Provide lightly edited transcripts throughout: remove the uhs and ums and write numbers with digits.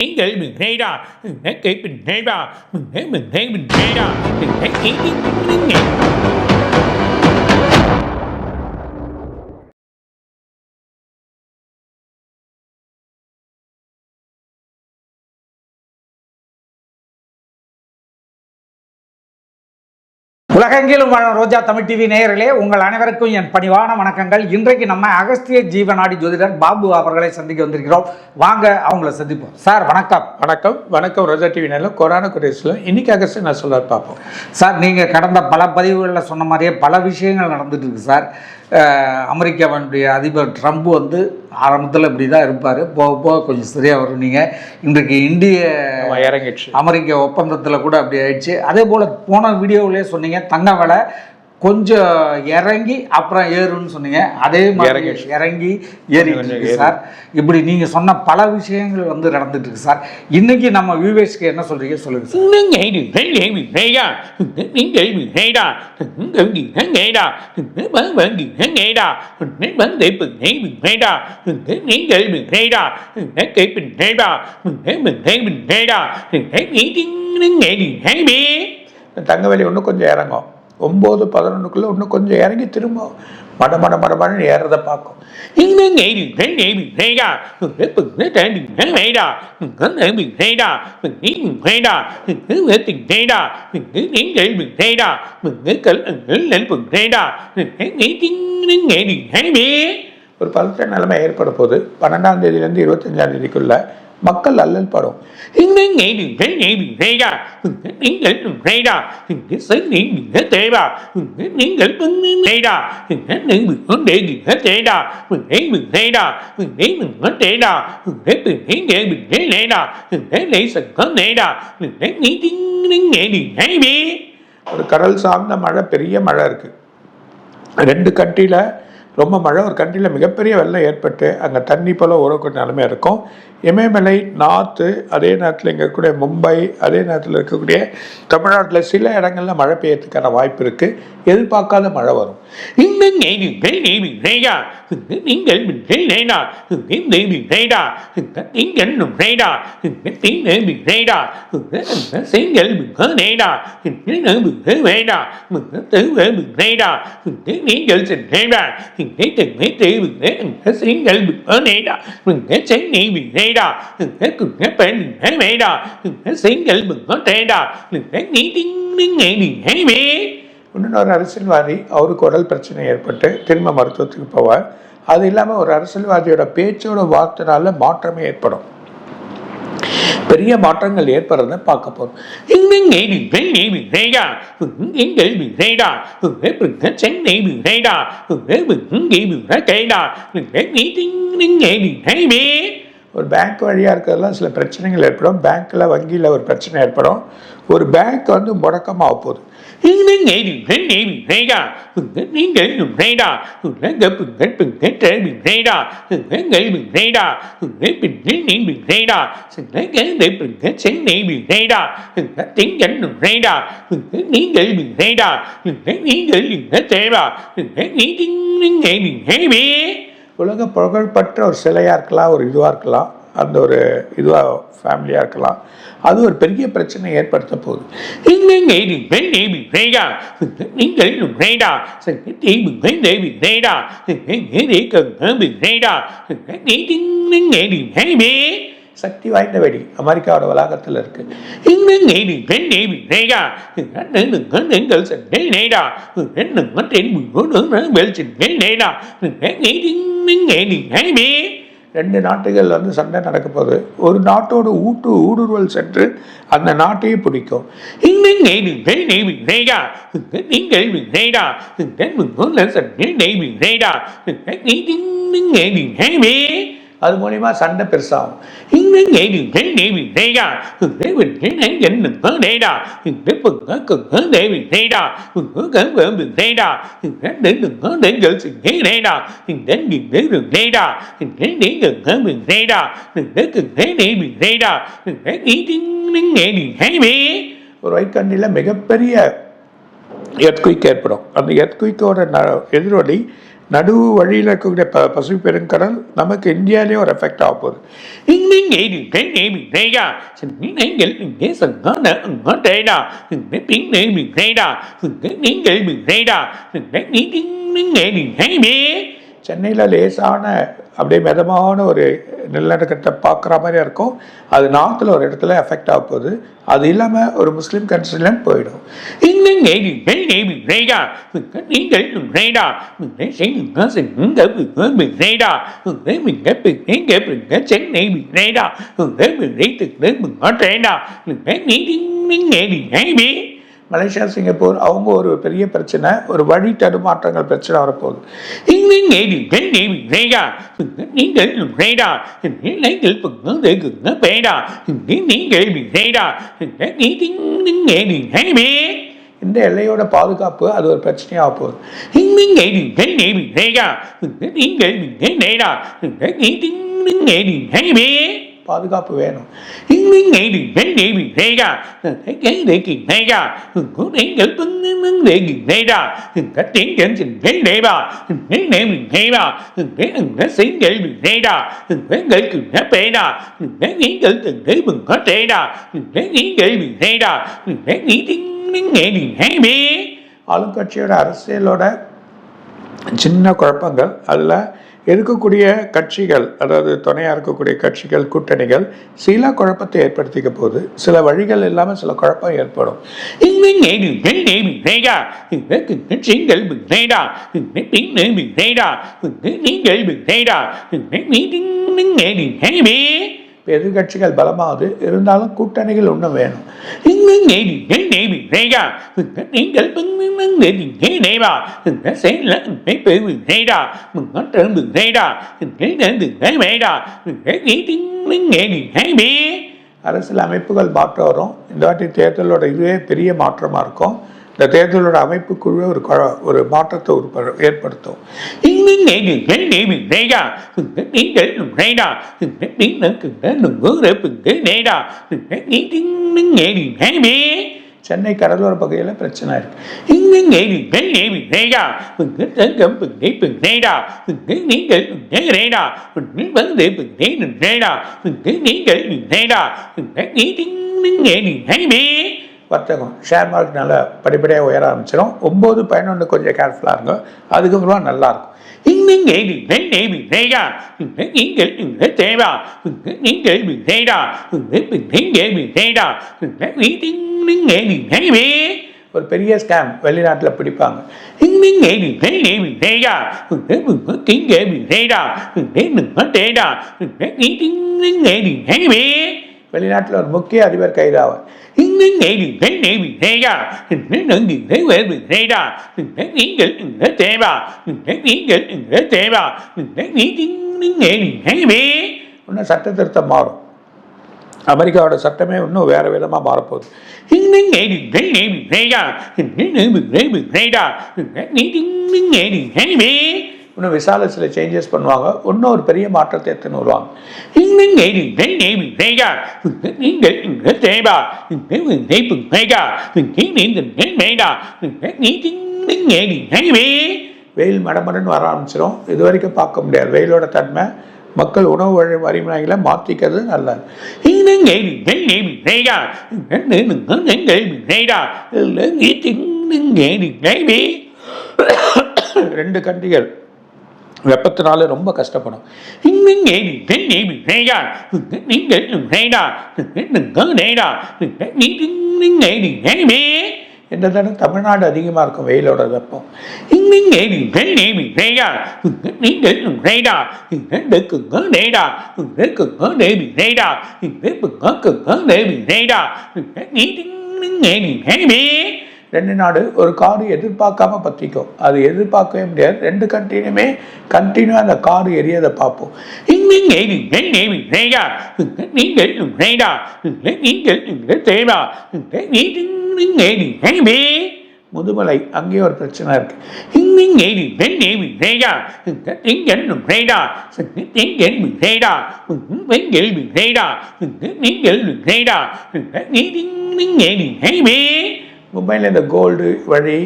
நீங்கள் மின்னேடா கை பின்னேடா மின்னே மின்னேடா உலகெங்கிலும் வாழும் ரோஜா தமிழ் டிவி நேயர்களே, உங்கள் அனைவருக்கும் என் பணிவான வணக்கங்கள். இன்றைக்கு நம்ம அகஸ்திய ஜீவநாடி ஜோதிடர் பாபு அவர்களை சந்திக்க வந்திருக்கிறோம். வாங்க அவங்கள சந்திப்போம். சார் வணக்கம். வணக்கம் வணக்கம். ரோஜா டிவி நேரில் கொரோனா குரேஸில் இன்னைக்கு அகஸ்திய நான் சொல்ல பார்ப்போம். சார், நீங்கள் கடந்த பல பதிவுகளில் சொன்ன மாதிரியே பல விஷயங்கள் நடந்துட்டு இருக்கு சார். அமெரிக்காவுடைய அதிபர் ட்ரம்ப் வந்து ஆரம்பத்தில் இப்படி தான் இருப்பார், போக போக கொஞ்சம் சரியாக வரும். நீங்கள் இன்றைக்கு இந்திய இறங்கிடுச்சு அமெரிக்க ஒப்பந்தத்தில் கூட அப்படி ஆயிடுச்சு. அதே போல் போன வீடியோவிலே சொன்னீங்க தங்க விலை கொஞ்சம் இறங்கி அப்புறம் ஏறுன்னு சொன்னீங்க. அதே மாதிரி இறங்கி ஏறிட்டு சார். இப்படி நீங்கள் சொன்ன பல விஷயங்கள் வந்து நடந்துட்டு இருக்கு சார். இன்னைக்கு நம்ம வியூவர்ஸ்க்கு என்ன சொல்றீங்க சொல்லுங்க சார். தங்க விலை இன்னும் கொஞ்சம் இறங்கும். 9-11க்குள்ள இன்னும் கொஞ்சம் இறங்கி திரும்ப மடமடன்னு ஏறதை பார்க்கும். ஒரு பதற்ற நிலைமை ஏற்பட போது 12ஆம் தேதியிலேருந்து 25ஆம் தேதிக்குள்ள மக்கள் அல்லல் படும். ஒரு கடல் சார்ந்த மழை, பெரிய மழை இருக்கு. 2 கண்ட்ரியில் ரொம்ப மழை, ஒரு கண்ட்ரியில் மிகப்பெரிய வெள்ளம் ஏற்பட்டு அங்கே தண்ணி போல ஓடக்கூடிய நிலைமை இருக்கும். இமயமலை நார்த்து, அதே நேரத்தில் இங்கே இருக்கக்கூடிய மும்பை, அதே நேரத்தில் இருக்கக்கூடிய தமிழ்நாட்டில் சில இடங்களில் மழை பெய்யறதுக்கான வாய்ப்பு இருக்குது. எதிர்பார்க்காத மழை வரும். இன்னொரு அரசியல்வாதி, அவருக்கு உடல் பிரச்சனை ஏற்பட்டு திரும்ப மருத்துவத்துக்கு போவார். அது இல்லாமல் ஒரு அரசியல்வாதியோட பேச்சோட வார்த்தைனால மாற்றமே ஏற்படும். பெரிய மாற்றங்கள் ஏற்படுறத பார்க்க போறோம். ஒரு பேங்க் வழியாக இருக்கிறதுலாம் சில பிரச்சனைகள் ஏற்படும். பேங்க்கில், வங்கியில் ஒரு பிரச்சனை ஏற்படும். ஒரு பேங்க் வந்து முடக்கமாக போகுது. உலக புகழ்பெற்ற ஒரு சிலையாக இருக்கலாம், ஒரு இதுவாக இருக்கலாம், அந்த ஒரு இதுவாக ஃபேமிலியாக இருக்கலாம். அது ஒரு பெரிய பிரச்சனை ஏற்படுத்த போகுது. சக்தி வாய்ந்த வெடி அமெரிக்காவோட வளாகத்தில் இருக்கு. ரெண்டு நாட்டுகள் வந்து சண்டை நடக்க போகுது. ஒரு நாட்டோட ஊடுருவல் சென்று அந்த நாட்டையே பிடிக்கும். அது மூலியமா சண்டை பெருசாகும். ஒரு வைக்கண்டில் மிகப்பெரிய எர்த்குயிக் ஏற்படும். அந்த எர்த்குயிக்கோட எதிரொலி நடு வழியில் இருக்கக்கூடிய பசிபிக் பெருங்கடல் நமக்கு இந்தியாவிலே ஒரு எஃபெக்ட் ஆக போகுது. சென்னையில் லேசான அப்படியே மிதமான ஒரு நிலநடுக்கத்தை பார்க்குற மாதிரி இருக்கும். அது நார்த்தில் ஒரு இடத்துல எஃபெக்ட் ஆக போகுது. அது இல்லாமல் ஒரு முஸ்லீம் கண்ட்ரிலையும் போயிடும். மலேசியா சிங்கப்பூர் அவங்க ஒரு பெரிய பிரச்சனை, ஒரு வழி தடுமாற்றங்கள் பிரச்சனை வரப்போகுது. இந்த எல்லையோட பாதுகாப்பு அது ஒரு பிரச்சனையாக போகுது. பாதுகாப்பு வேணும். ஆளுங்கட்சியோட அரசியலோட சின்ன குழப்பங்கள், அதில் இருக்கக்கூடிய கட்சிகள், அதாவது துணையாக இருக்கக்கூடிய கட்சிகள், கூட்டணிகள் சில குழப்பத்தை ஏற்படுத்திக்க போது, சில வழிகள் இல்லாமல் சில குழப்பம் ஏற்படும். எதிர்கட்சிகள் பலமாவது இருந்தாலும் கூட்டணிகள் இன்னும் வேணும். அரசியல் அமைப்புகள் மாற்றம் வரும். இந்த வாட்டி தேர்தலோட இதுவே பெரிய மாற்றமாக இருக்கும். இந்த தேர்தலோட அமைப்பு குழு ஒரு மாற்றத்தை ஏற்படுத்தும். சென்னை கடலோர பகுதியில் பிரச்சனை இருக்கு. வர்த்தகம் ஷேர் மார்க்கெட் நல்லா படிப்படியாக உயர ஆரம்பிச்சிடும். 9, 11 கொஞ்சம் கேர்ஃபுல்லாக இருக்கும். அதுக்கப்புறமா நல்லாயிருக்கும். ஒரு பெரிய ஸ்கேம் வெளிநாட்டில் பிடிப்பாங்க. வெளிநாட்டில் ஒரு முக்கிய அதிபர் கைதாவார். இன்னும் சட்ட திருத்தம் மாறும். அமெரிக்காவோட சட்டமே இன்னும் வேற விதமாக மாறப்போகுது. இன்னும் விசால சில சேஞ்சஸ் பண்ணுவாங்க. இன்னும் ஒரு பெரிய மாற்றத்தை எடுத்துன்னு வருவாங்க. வெயில் மடமடன்னு வர ஆரம்பிச்சிடும். இது வரைக்கும் பார்க்க முடியாது வெயிலோட தன்மை. மக்கள் உணவு வழிமுறைகளை மாற்றிக்கிறது நல்லது. ரெண்டு கண்ட்ரிகள் வெப்பத்தினால ரொம்ப கஷ்டப்படும். இந்த தடவை தமிழ்நாடு அதிகமாக இருக்கும் வெயிலோட வெப்பம். ரெண்டு நாடு ஒரு காடு எதிர்பார்க்காம பற்றிக்கும். அது எதிர்பார்க்கவே முடியாது. ரெண்டு கண்ட்ரிலுமே கண்டினியூவாக அந்த காடு எரியதை பார்ப்போம். முதுமலை அங்கேயும் ஒரு பிரச்சனை இருக்கு. மும்பையில் இந்த கோல்டு வழி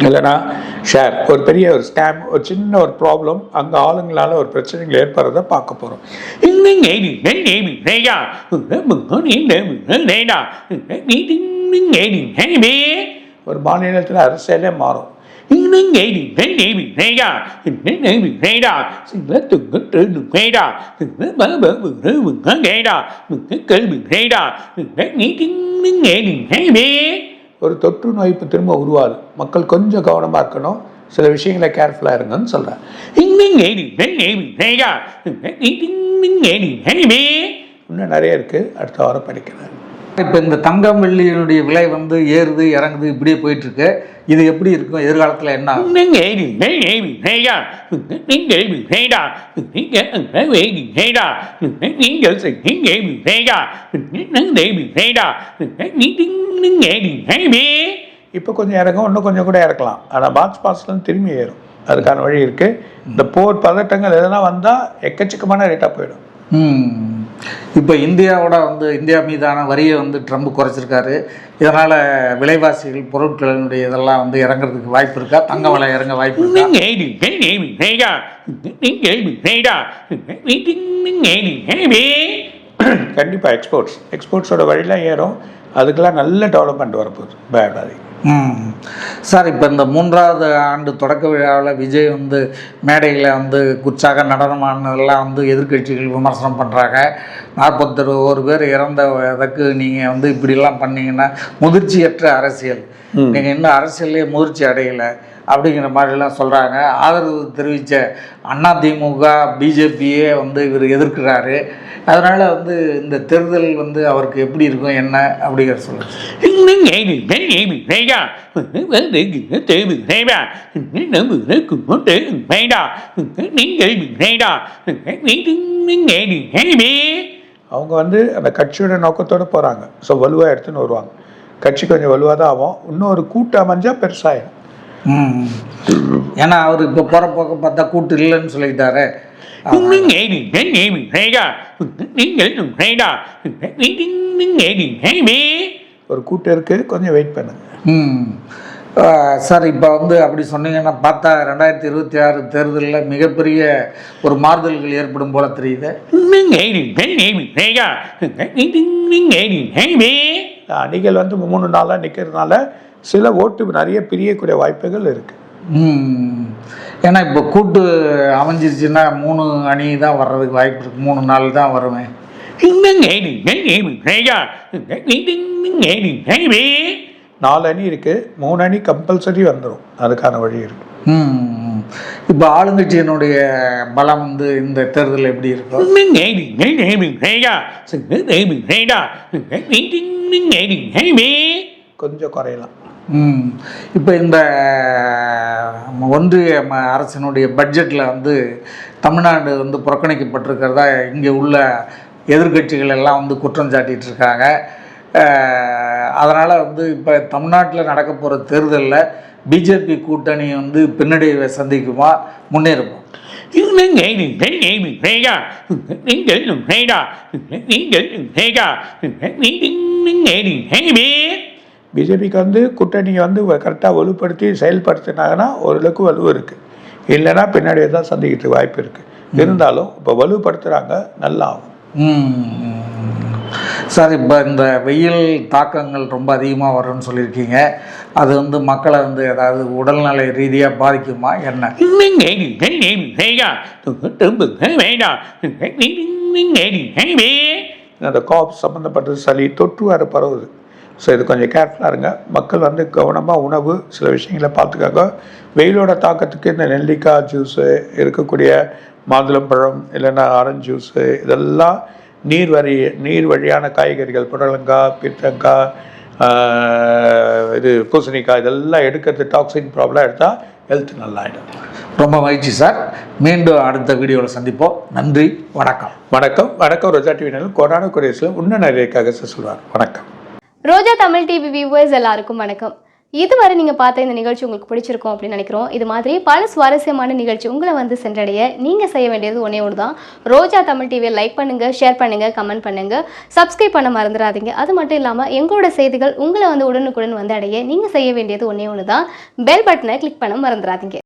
இல்லைனா ஷேர் ஒரு பெரிய ஒரு ஸ்கேம், ஒரு சின்ன ஒரு ப்ராப்ளம், அங்கே ஆளுங்களால ஒரு பிரச்சனைகள் ஏற்படுறத பார்க்க போகிறோம். ஒரு மாநிலத்தில் அரசியலே மாறும். ஒரு தொற்று நோய் இப்போ திரும்ப உருவாது. மக்கள் கொஞ்சம் கவனமாக இருக்கணும், சில விஷயங்களை கேர்ஃபுல்லாக இருங்கன்னு சொல்கிறேன். இன்னும் நிறைய இருக்குது, அடுத்த வாரம் படிக்கிறேன். இப்போ இந்த தங்கம் வெள்ளியினுடைய விலை வந்து ஏறுது இறங்குது இப்படியே போயிட்டுருக்கு. இது எப்படி இருக்கும் எதிர்காலத்தில் என்ன ஆகும்? இப்போ கொஞ்சம் இறங்கும், இன்னும் கொஞ்சம் கூட இறக்கலாம். ஆனால் மார்ச் மாதத்துலேருந்து திரும்பி ஏறும். அதுக்கான வழி இருக்குது. இந்த போர் பதட்டங்கள் எதனா வந்தால் எக்கச்சக்கமான ரேட்டாக போயிடும். இப்போ இந்தியாவோட வந்து இந்தியா மீதான வரியை வந்து ட்ரம்ப் குறைச்சிருக்காரு. இதனால் விலைவாசிகள் பொருட்களினுடைய இதெல்லாம் வந்து இறங்குறதுக்கு வாய்ப்பு இருக்கா? தங்க விலை இறங்க வாய்ப்பு இருக்கா? கண்டிப்பாக எக்ஸ்போர்ட்ஸோட வழியெலாம் ஏறும். அதுக்கெல்லாம் நல்ல டெவலப்மெண்ட் வரப்போகுது, பயப்படாது. சார், இப்போ இந்த 3வது ஆண்டு தொடக்க விழாவில் விஜய் வந்து மேடையில் வந்து உற்சாக நடனமானதெல்லாம் வந்து எதிர்கட்சிகள் விமர்சனம் பண்ணுறாங்க. 41 பேர் இறந்ததுக்கு நீங்கள் வந்து இப்படிலாம் பண்ணீங்கன்னா முதிர்ச்சியற்ற அரசியல், நீங்கள் இன்னும் அரசியலே முதிர்ச்சி அடையலை அப்படிங்கிற மாதிரிலாம் சொல்கிறாங்க. ஆதரவு தெரிவித்த அதிமுக பிஜேபியே வந்து இவர் எதிர்க்கிறாரு. அதனால் வந்து இந்த தேர்தல் வந்து அவருக்கு எப்படி இருக்கும் என்ன அப்படிங்கிற சொல்லுங்கள். அவங்க வந்து அந்த கட்சியோட நோக்கத்தோடு போகிறாங்க. ஸோ வலுவாக எடுத்துன்னு வருவாங்க. கட்சி கொஞ்சம் வலுவாக தான் ஆகும். இன்னொரு கூட்டம் அமைஞ்சால் பெருசாகிடும். ஏன்னா அவர் இப்போ போகிற போக்க பார்த்தா கூட்டு இல்லைன்னு சொல்லிட்டாரு. ஒரு கூட்டம் இருக்குது, கொஞ்சம் வெயிட் பண்ணுங்க. சார், இப்போ வந்து அப்படி சொன்னீங்கன்னா பார்த்தா 2026 தேர்தலில் மிகப்பெரிய ஒரு மாறுதல்கள் ஏற்படும் போல தெரியுது. அணிகள் வந்து 3 நாளாக நிற்கிறதுனால சில ஓட்டு நிறைய பிரியக்கூடிய வாய்ப்புகள் இருக்குது. ஏன்னா இப்போ கூட்டு அமைஞ்சிருச்சுன்னா 3 அணி தான் வர்றதுக்கு வாய்ப்பு இருக்குது. 3 நாள் தான் வருவேன். 4 அணி இருக்குது, 3 அணி கம்பல்சரி வந்துடும். அதுக்கான வழி இருக்குது. இப்போ ஆளுங்கட்சியினுடைய பலம் வந்து இந்த தேர்தல் எப்படி இருக்கும்? கொஞ்சம் குறையலாம். இப்போ இந்த ஒன்றிய அரசினுடைய பட்ஜெட்டில் வந்து தமிழ்நாடு வந்து புறக்கணிக்கப்பட்டிருக்கிறதா இங்கே உள்ள எதிர்கட்சிகள் எல்லாம் வந்து குற்றம் சாட்டிகிட்டு இருக்காங்க. அதனால் வந்து இப்போ தமிழ்நாட்டில் நடக்க போகிற தேர்தலில் பிஜேபி கூட்டணி வந்து பின்னடைவை சந்திக்குமா முன்னேறுமா? பிஜேபிக்கு வந்து கூட்டணியை வந்து கரெக்டாக வலுப்படுத்தி செயல்படுத்தினாங்கன்னா ஓரளவுக்கு வலு இருக்குது. இல்லைன்னா பின்னாடியே தான் சந்திக்கிட்டு வாய்ப்பு இருக்குது. இருந்தாலும் இப்போ வலுப்படுத்துகிறாங்க, நல்லா ஆகும். சார், இப்போ இந்த வெயில் தாக்கங்கள் ரொம்ப அதிகமாக வரும்னு சொல்லியிருக்கீங்க. அது வந்து மக்களை வந்து ஏதாவது உடல்நலை ரீதியாக பாதிக்குமா என்ன? அந்த காப் சம்மந்தப்பட்டது, சளி, தொற்று வேறு பரவுது. ஸோ இது கொஞ்சம் கேர்ஃபுல்லாக இருங்க. மக்கள் வந்து கவனமாக உணவு சில விஷயங்களை பார்த்துக்காங்க. வெயிலோட தாக்கத்துக்கு இந்த நெல்லிக்காய் ஜூஸு, இருக்கக்கூடிய மாதுளம்பழம் இல்லைன்னா ஆரஞ்சு ஜூஸு, இதெல்லாம் நீர் வழியான காய்கறிகள், புடலங்காய், பீர்க்கங்காய், இது பூசணிக்காய், இதெல்லாம் எடுக்கிறது டாக்ஸின் ப்ராப்ளம் எடுத்தால் ஹெல்த் நல்லாயிடும். ரொம்ப மகிழ்ச்சி சார். மீண்டும் அடுத்த வீடியோவில் சந்திப்போம். நன்றி, வணக்கம். வணக்கம். ரோஜா டிவி நேயர்கள் கொரோனா குறையஸில் இன்னும் நிறையக்காக சொல்வார். வணக்கம். ரோஜா தமிழ் டிவி வியூவர்ஸ் எல்லாருக்கும் வணக்கம். இதுவரை நீங்கள் பார்த்த இந்த நிகழ்ச்சி உங்களுக்கு பிடிச்சிருக்கும் அப்படின்னு நினைக்கிறோம். இது மாதிரி பல சுவாரஸ்யமான நிகழ்ச்சி உங்களை வந்து சென்றடைய நீங்கள் செய்ய வேண்டியது ஒன்றே ஒன்று தான். ரோஜா தமிழ் டிவியை லைக் பண்ணுங்கள், ஷேர் பண்ணுங்கள், கமெண்ட் பண்ணுங்கள், சப்ஸ்கிரைப் பண்ண மறந்துடாதீங்க. அது மட்டும் இல்லாமல் எங்களோட செய்திகள் உங்களை வந்து உடனுக்குடன் வந்து அடைய நீங்கள் செய்ய வேண்டியது ஒன்றே ஒன்று தான். பெல் பட்டனை கிளிக் பண்ண மறந்துடாதீங்க.